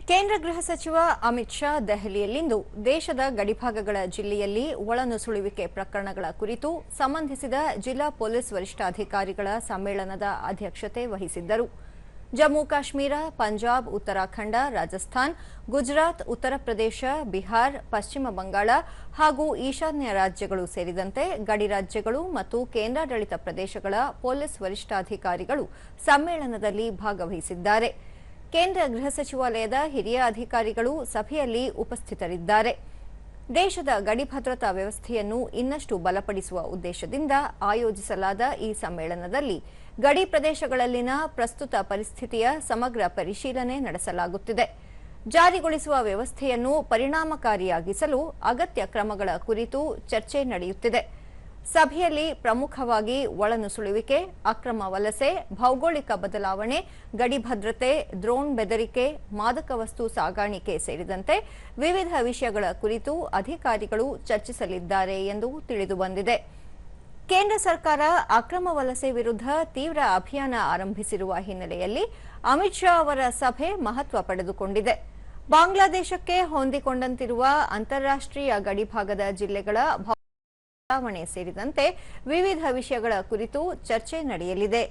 ಕೇಂದ್ರ ಗೃಹ ಸಚಿವ ಅಮಿತ್ ಶಾ ದೆಹಲಿಯಲ್ಲಿಂದು ದೇಶದ ಗಡಿಭಾಗಗಳ ಜಿಲ್ಲೆಯಲ್ಲಿ ಒಳನುಸುಳುವಿಕೆ ಪ್ರಕರಣಗಳ ಕುರಿತು ಸಂಬಂಧಿಸಿದ ಜಿಲ್ಲಾ ಪೊಲೀಸ್ ವರಿಷ್ಠಾಧಿಕಾರಿಗಳ ಸಮ್ಮೇಳನದ ಅಧ್ಯಕ್ಷತೆ ವಹಿಸಿದ್ದರು. ಜಮ್ಮು ಕಾಶ್ಮೀರ, ಪಂಜಾಬ್, ಉತ್ತರಾಖಂಡ, ರಾಜಸ್ಥಾನ್, ಗುಜರಾತ್, ಉತ್ತರ ಪ್ರದೇಶ, ಬಿಹಾರ್, ಪಶ್ಚಿಮ ಬಂಗಾಳ ಹಾಗೂ ಈಶಾನ್ಯ ರಾಜ್ಯಗಳು ಸೇರಿದಂತೆ ಗಡಿ ರಾಜ್ಯಗಳು ಮತ್ತು ಕೇಂದ್ರಾಡಳಿತ ಪ್ರದೇಶಗಳ ಪೊಲೀಸ್ ವರಿಷ್ಠಾಧಿಕಾರಿಗಳು ಸಮ್ಮೇಳನದಲ್ಲಿ ಭಾಗವಹಿಸಿದ್ದಾರೆ. ಕೇಂದ್ರ ಗೃಹ ಸಚಿವಾಲಯದ ಹಿರಿಯ ಅಧಿಕಾರಿಗಳು ಸಭೆಯಲ್ಲಿ ಉಪಸ್ಥಿತರಿದ್ದಾರೆ. ದೇಶದ ಗಡಿ ಭದ್ರತಾ ವ್ಯವಸ್ಥೆಯನ್ನು ಇನ್ನಷ್ಟು ಬಲಪಡಿಸುವ ಉದ್ದೇಶದಿಂದ ಆಯೋಜಿಸಲಾದ ಈ ಸಮ್ಮೇಳನದಲ್ಲಿ ಗಡಿ ಪ್ರದೇಶಗಳಲ್ಲಿನ ಪ್ರಸ್ತುತ ಪರಿಸ್ಥಿತಿಯ ಸಮಗ್ರ ಪರಿಶೀಲನೆ ನಡೆಸಲಾಗುತ್ತಿದೆ. ಜಾರಿಗೊಳಿಸುವ ವ್ಯವಸ್ಥೆಯನ್ನು ಪರಿಣಾಮಕಾರಿಯಾಗಿಸಲು ಅಗತ್ಯ ಕ್ರಮಗಳ ಕುರಿತು ಚರ್ಚೆ ನಡೆಯುತ್ತಿದೆ. ಸಭೆಯಲ್ಲಿ ಪ್ರಮುಖವಾಗಿ ಒಳನುಸುಳುವಿಕೆ, ಅಕ್ರಮ ವಲಸೆ, ಭೌಗೋಳಿಕ ಬದಲಾವಣೆ, ಗಡಿ ಭದ್ರತೆ, ಡ್ರೋನ್ ಬೆದರಿಕೆ, ಮಾದಕ ವಸ್ತು ಸಾಗಾಣಿಕೆ ಸೇರಿದಂತೆ ವಿವಿಧ ವಿಷಯಗಳ ಕುರಿತು ಅಧಿಕಾರಿಗಳು ಚರ್ಚಿಸಲಿದ್ದಾರೆ ಎಂದು ತಿಳಿದುಬಂದಿದೆ. ಕೇಂದ್ರ ಸರ್ಕಾರ ಅಕ್ರಮ ವಲಸೆ ವಿರುದ್ಧ ತೀವ್ರ ಅಭಿಯಾನ ಆರಂಭಿಸಿರುವ ಹಿನ್ನೆಲೆಯಲ್ಲಿ ಅಮಿತ್ ಶಾ ಅವರ ಸಭೆ ಮಹತ್ವ ಪಡೆದುಕೊಂಡಿದೆ. ಬಾಂಗ್ಲಾದೇಶಕ್ಕೆ ಹೊಂದಿಕೊಂಡಂತಿರುವ ಅಂತಾರಾಷ್ಟ್ರೀಯ ಗಡಿಭಾಗದ ಜಿಲ್ಲೆಗಳ ಬದಲಾವಣೆ ಸೇರಿದಂತೆ ವಿವಿಧ ವಿಷಯಗಳ ಕುರಿತು ಚರ್ಚೆ ನಡೆಯಲಿದೆ.